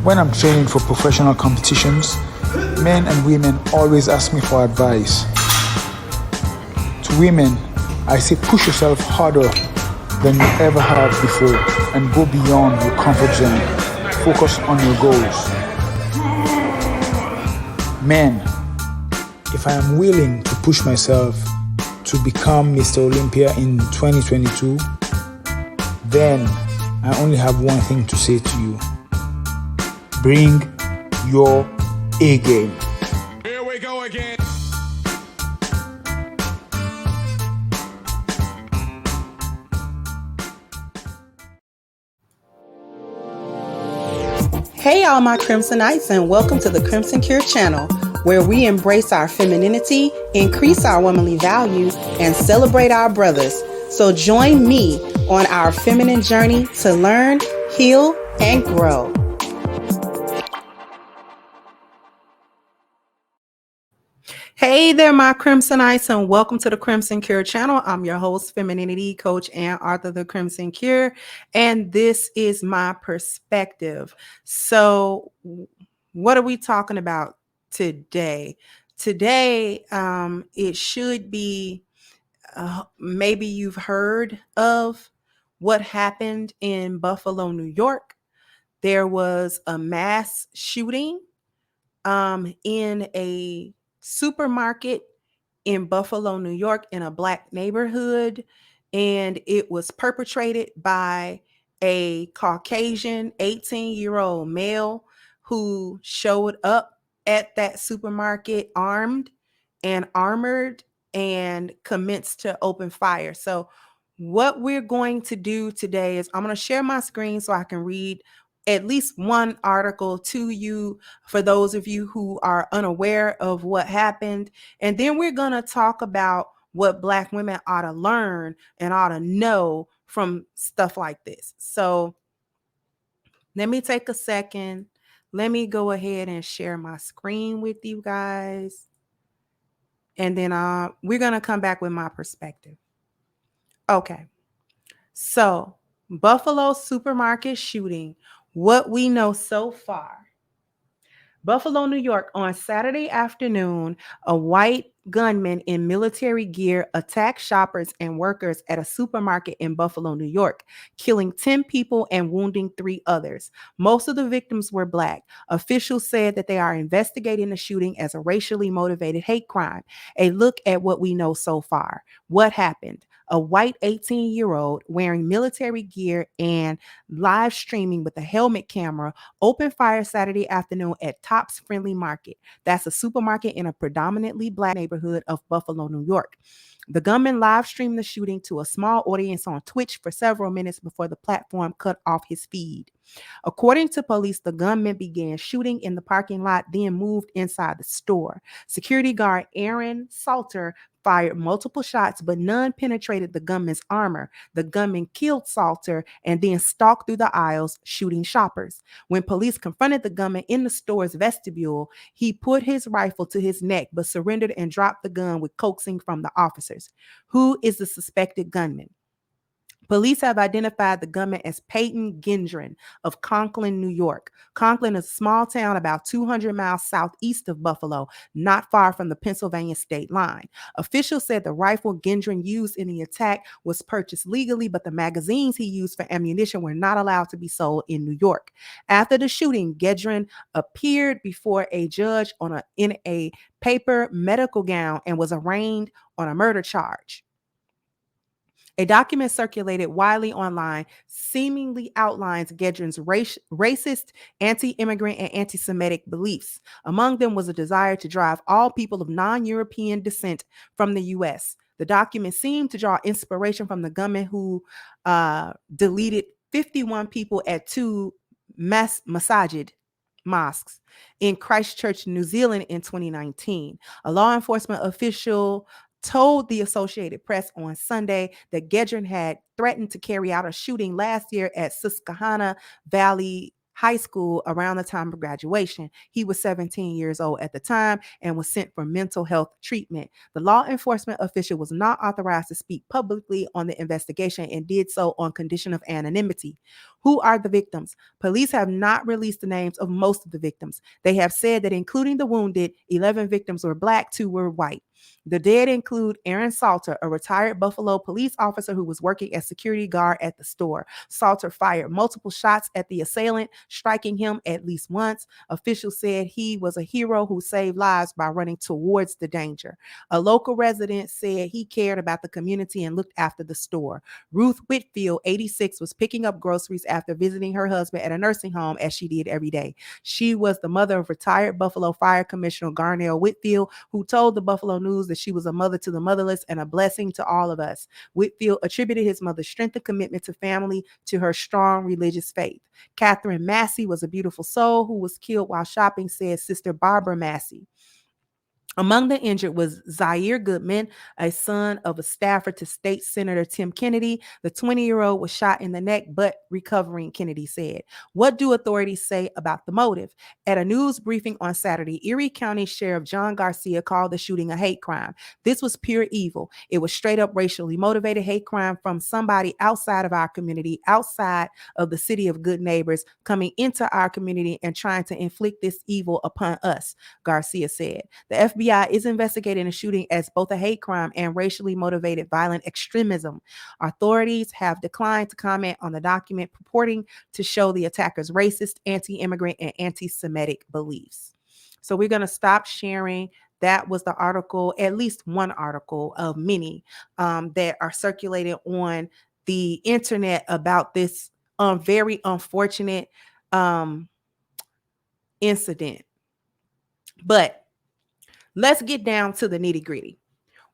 When I'm training for professional competitions, men and women always ask me for advice. To women, I say push yourself harder than you ever have before and go beyond your comfort zone. Focus on your goals. Men, if I am willing to push myself to become Mr. Olympia in 2022, then I only have one thing to say to you. Bring your A game. Here we go again. Hey all my Crimsonites, and welcome to the Crimson Cure channel, where we embrace our femininity, increase our womanly values, and celebrate our brothers. So join me on our feminine journey to learn, heal, and grow. Hey there, my Crimsonites, and welcome to the Crimson Cure channel. I'm your host, femininity coach, and author of the Crimson Cure, and this is my perspective. So, what are we talking about today? Today, it should be maybe you've heard of what happened in Buffalo, New York. There was a mass shooting in a supermarket in Buffalo, New York, in a Black neighborhood, and it was perpetrated by a Caucasian 18-year-old male who showed up at that supermarket armed and armored and commenced to open fire. So what we're going to do today is I'm going to share my screen so I can read at least one article to you for those of you who are unaware of what happened. And then we're going to talk about what Black women ought to learn and ought to know from stuff like this. So let me take a second. Let me go ahead and share my screen with you guys. And then we're going to come back with my perspective. Okay. So Buffalo supermarket shooting. What we know so far. Buffalo, New York, on Saturday afternoon, a white gunman in military gear attacked shoppers and workers at a supermarket in Buffalo, New York, killing 10 people and wounding 3 others. Most of the victims were Black. Officials said that they are investigating the shooting as a racially motivated hate crime. A look at what we know so far. What happened? A white 18-year-old wearing military gear and live streaming with a helmet camera opened fire Saturday afternoon at Tops Friendly Market. That's a supermarket in a predominantly Black neighborhood of Buffalo, New York. The gunman live streamed the shooting to a small audience on Twitch for several minutes before the platform cut off his feed. According to police, the gunman began shooting in the parking lot, then moved inside the store. Security guard Aaron Salter fired multiple shots, but none penetrated the gunman's armor. The gunman killed Salter and then stalked through the aisles, shooting shoppers. When police confronted the gunman in the store's vestibule, he put his rifle to his neck, but surrendered and dropped the gun with coaxing from the officers. Who is the suspected gunman? Police have identified the gunman as Peyton Gendron of Conklin, New York. Conklin is a small town about 200 miles southeast of Buffalo, not far from the Pennsylvania state line. Officials said the rifle Gendron used in the attack was purchased legally, but the magazines he used for ammunition were not allowed to be sold in New York. After the shooting, Gendron appeared before a judge in a paper medical gown and was arraigned on a murder charge. A document circulated widely online seemingly outlines Gedron's racist, anti-immigrant, and anti-Semitic beliefs. Among them was a desire to drive all people of non-European descent from the U.S. The document seemed to draw inspiration from the gunman who deleted 51 people at 2 masajid mosques in Christchurch, New Zealand in 2019. A law enforcement official told the Associated Press on Sunday that Gedron had threatened to carry out a shooting last year at Susquehanna Valley high school around the time of graduation. He was 17 years old at the time and was sent for mental health treatment. The law enforcement official was not authorized to speak publicly on the investigation and did so on condition of anonymity. Who are the victims? Police have not released the names of most of the victims. They have said that including the wounded, 11 victims were Black, 2 were white. The dead include Aaron Salter, a retired Buffalo police officer who was working as security guard at the store. Salter fired multiple shots at the assailant, striking him at least once. Officials said he was a hero who saved lives by running towards the danger. A local resident said he cared about the community and looked after the store. Ruth Whitfield, 86, was picking up groceries after visiting her husband at a nursing home, as she did every day. She was the mother of retired Buffalo Fire Commissioner Garnell Whitfield, who told the Buffalo News that she was a mother to the motherless and a blessing to all of us. Whitfield attributed his mother's strength and commitment to family to her strong religious faith. Catherine Massey was a beautiful soul who was killed while shopping, said Sister Barbara Massey. Among the injured was Zaire Goodman, a son of a staffer to State Senator Tim Kennedy. The 20-year-old was shot in the neck, but recovering, Kennedy said. What do authorities say about the motive? At a news briefing on Saturday, Erie County Sheriff John Garcia called the shooting a hate crime. This was pure evil. It was straight up racially motivated hate crime from somebody outside of our community, outside of the city of good neighbors, coming into our community and trying to inflict this evil upon us, Garcia said. The FBI is investigating the shooting as both a hate crime and racially motivated violent extremism. Authorities have declined to comment on the document purporting to show the attacker's racist, anti-immigrant, and anti-Semitic beliefs. So we're going to stop sharing. That was the article, at least one article of many that are circulating on the internet about this very unfortunate incident. But let's get down to the nitty-gritty.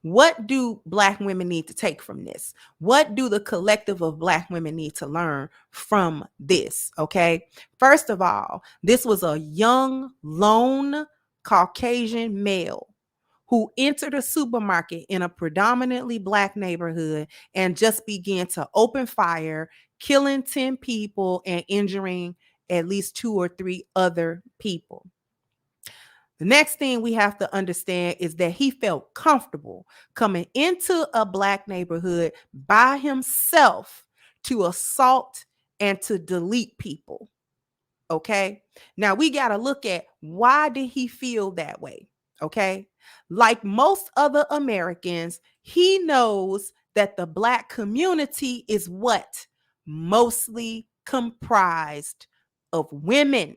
What do Black women need to take from this? What do the collective of Black women need to learn from this? Okay. First of all, this was a young, lone Caucasian male who entered a supermarket in a predominantly Black neighborhood and just began to open fire, killing 10 people and injuring at least 2 or 3 other people. The next thing we have to understand is that he felt comfortable coming into a Black neighborhood by himself to assault and to delete people. Okay. Now we got to look at why did he feel that way? Okay. Like most other Americans, he knows that the Black community is what? Mostly comprised of women.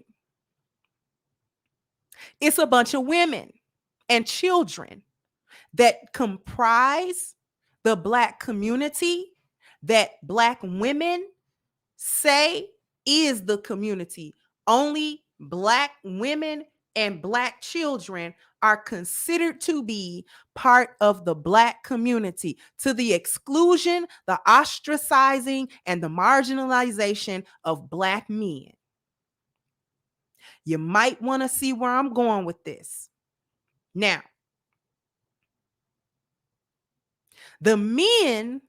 It's a bunch of women and children that comprise the Black community that Black women say is the community. Only Black women and Black children are considered to be part of the Black community, to the exclusion, the ostracizing, and the marginalization of Black men. You might want to see where I'm going with this. Now, the men,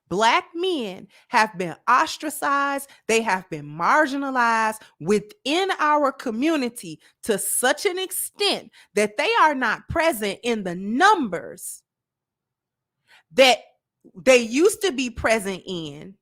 Black men, have been ostracized. They have been marginalized within our community to such an extent that they are not present in the numbers that they used to be present in,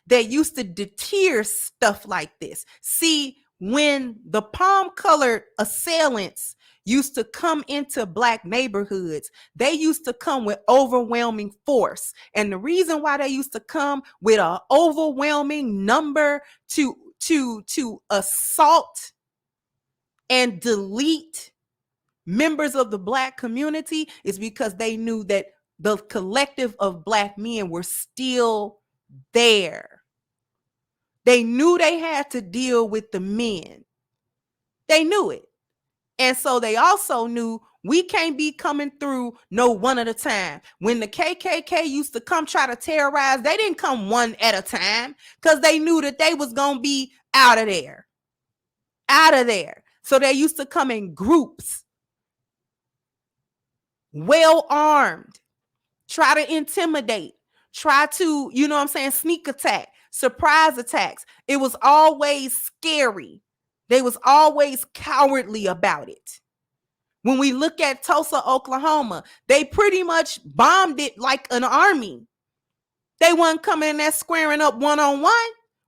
that used to deter stuff like this. See, when the palm-colored assailants used to come into Black neighborhoods, they used to come with overwhelming force. And the reason why they used to come with an overwhelming number to assault and delete members of the Black community is because they knew that the collective of Black men were still there. They knew they had to deal with the men. They knew it. And so they also knew we can't be coming through no one at a time. When the KKK used to come try to terrorize, they didn't come one at a time because they knew that they was going to be out of there. Out of there. So they used to come in groups, well armed, try to intimidate, try to, sneak attack, surprise attacks. It was always scary. They was always cowardly about it. When we look at Tulsa, Oklahoma, they pretty much bombed it like an army. They weren't coming in there squaring up one-on-one.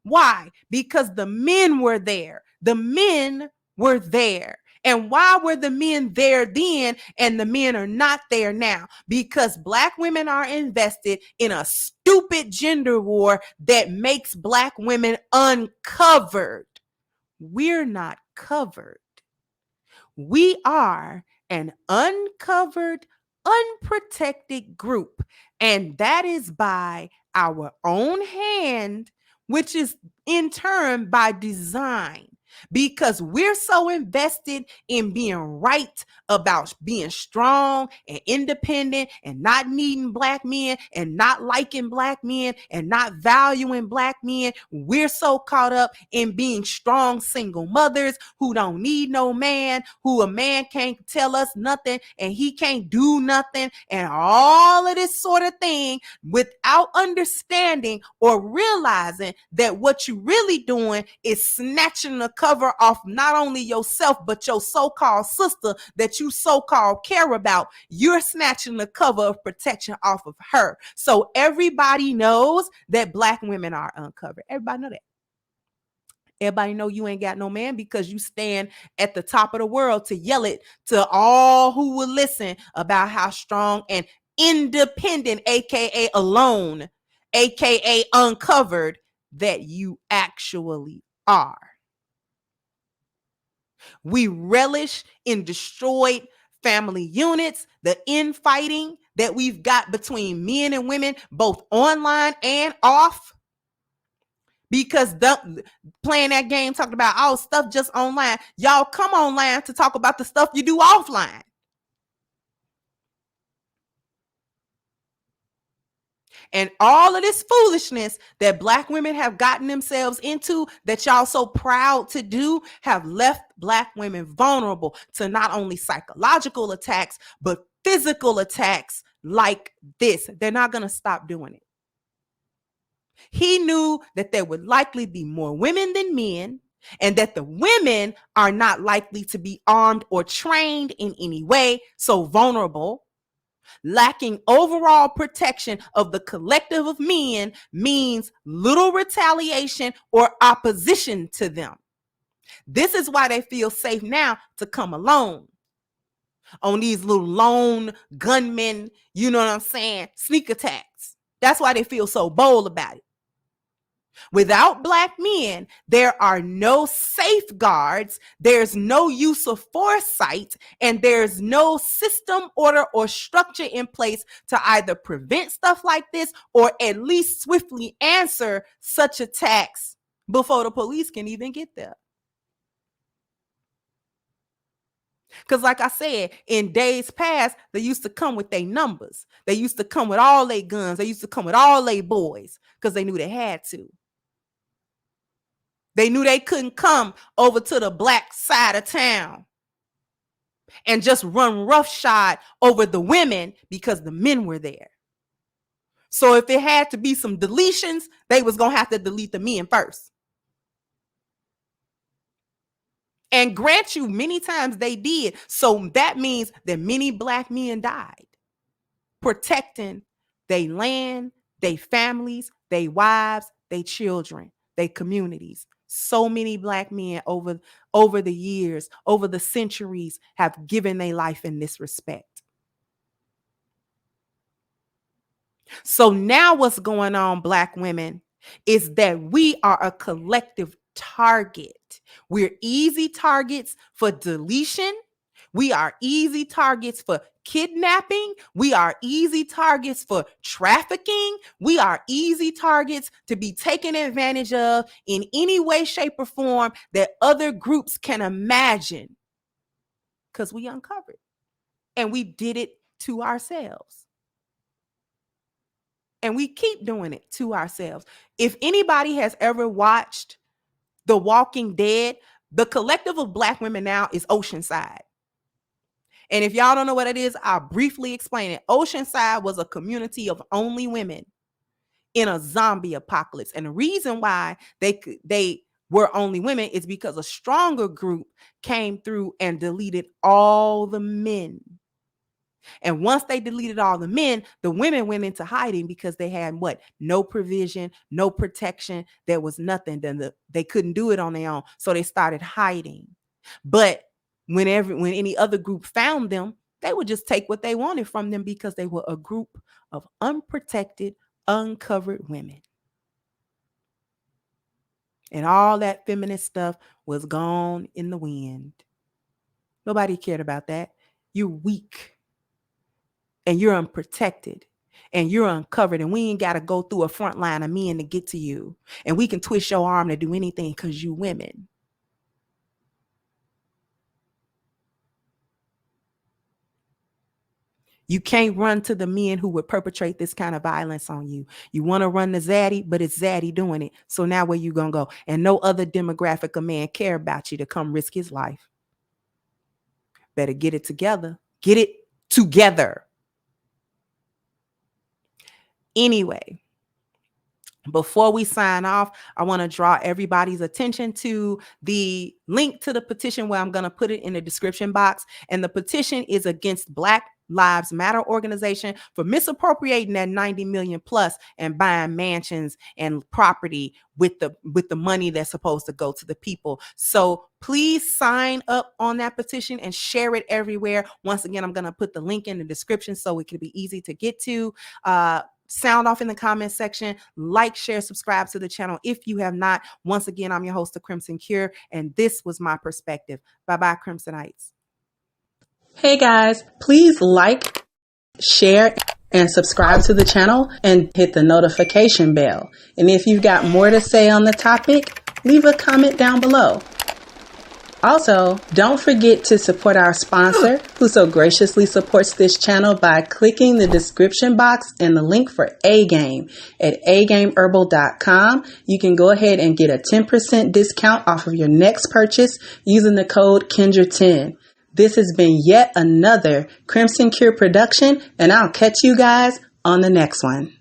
Why? Because the men were there. The men were there. And why were the men there then and the men are not there now? Because Black women are invested in a stupid gender war that makes Black women uncovered. We're not covered. We are an uncovered, unprotected group. And that is by our own hand, which is in turn by design. Because we're so invested in being right about being strong and independent and not needing Black men and not liking Black men and not valuing Black men. We're so caught up in being strong single mothers who don't need no man, who a man can't tell us nothing and he can't do nothing and all of this sort of thing without understanding or realizing that what you really doing is snatching the cover off not only yourself but your so-called sister that you so-called care about. You're snatching the cover of protection off of her. So everybody knows that Black women are uncovered. Everybody know that. Everybody know you ain't got no man because you stand at the top of the world to yell it to all who will listen about how strong and independent, aka alone, aka uncovered, that you actually are. We relish in destroyed family units, the infighting that we've got between men and women, both online and off. Because playing that game, talking about all stuff just online. Y'all come online to talk about the stuff you do offline. And all of this foolishness that Black women have gotten themselves into, that y'all so proud to do, have left Black women vulnerable to not only psychological attacks, but physical attacks like this. They're not going to stop doing it. He knew that there would likely be more women than men, and that the women are not likely to be armed or trained in any way, so vulnerable. Lacking overall protection of the collective of men means little retaliation or opposition to them. This is why they feel safe now to come alone on these little lone gunmen, you know what I'm saying, sneak attacks. That's why they feel so bold about it. Without Black men, there are no safeguards, there's no use of foresight, and there's no system, order, or structure in place to either prevent stuff like this or at least swiftly answer such attacks before the police can even get there. Because like I said, in days past, they used to come with their numbers. They used to come with all their guns. They used to come with all their boys because they knew they had to. They knew they couldn't come over to the Black side of town and just run roughshod over the women because the men were there. So if it had to be some deletions, they was going to have to delete the men first. And grant you, many times they did. So that means that many Black men died protecting their land, their families, their wives, their children, their communities. So many Black men over the years, over the centuries, have given their life in this respect. So now what's going on, Black women, is that we are a collective target. We're easy targets for deletion. We are easy targets for kidnapping. We are easy targets for trafficking. We are easy targets to be taken advantage of in any way, shape, or form that other groups can imagine. Because we uncovered. And we did it to ourselves. And we keep doing it to ourselves. If anybody has ever watched The Walking Dead, the collective of Black women now is Oceanside. And if y'all don't know what it is, I'll briefly explain it. Oceanside was a community of only women in a zombie apocalypse. And the reason why they were only women is because a stronger group came through and deleted all the men. And once they deleted all the men, the women went into hiding because they had what? No provision, no protection. There was nothing. Then they couldn't do it on their own. So they started hiding. But when any other group found them, they would just take what they wanted from them because they were a group of unprotected, uncovered women. And all that feminist stuff was gone in the wind. Nobody cared about that. You're weak. And you're unprotected. And you're uncovered. And we ain't got to go through a front line of men to get to you. And we can twist your arm to do anything because you women. You can't run to the men who would perpetrate this kind of violence on you. You want to run to Zaddy, but it's Zaddy doing it. So now where you going to go? And no other demographic of man care about you to come risk his life. Better get it together. Get it together. Anyway, before we sign off, I want to draw everybody's attention to the link to the petition where I'm going to put it in the description box. And the petition is against Black Lives Matter organization for misappropriating that 90 million plus and buying mansions and property with the money that's supposed to go to the people. So please sign up on that petition and share it everywhere. Once again, I'm going to put the link in the description so it can be easy to get to. Sound off in the comment section, like, share, subscribe to the channel if you have not. Once again, I'm your host, The Crimson Cure, and this was my perspective. Bye-bye, Crimsonites. Hey guys, please like, share, and subscribe to the channel and hit the notification bell. And if you've got more to say on the topic, leave a comment down below. Also, don't forget to support our sponsor who so graciously supports this channel by clicking the description box and the link for A-Game at agameherbal.com. You can go ahead and get a 10% discount off of your next purchase using the code Kendra10. This has been yet another Crimson Cure production, and I'll catch you guys on the next one.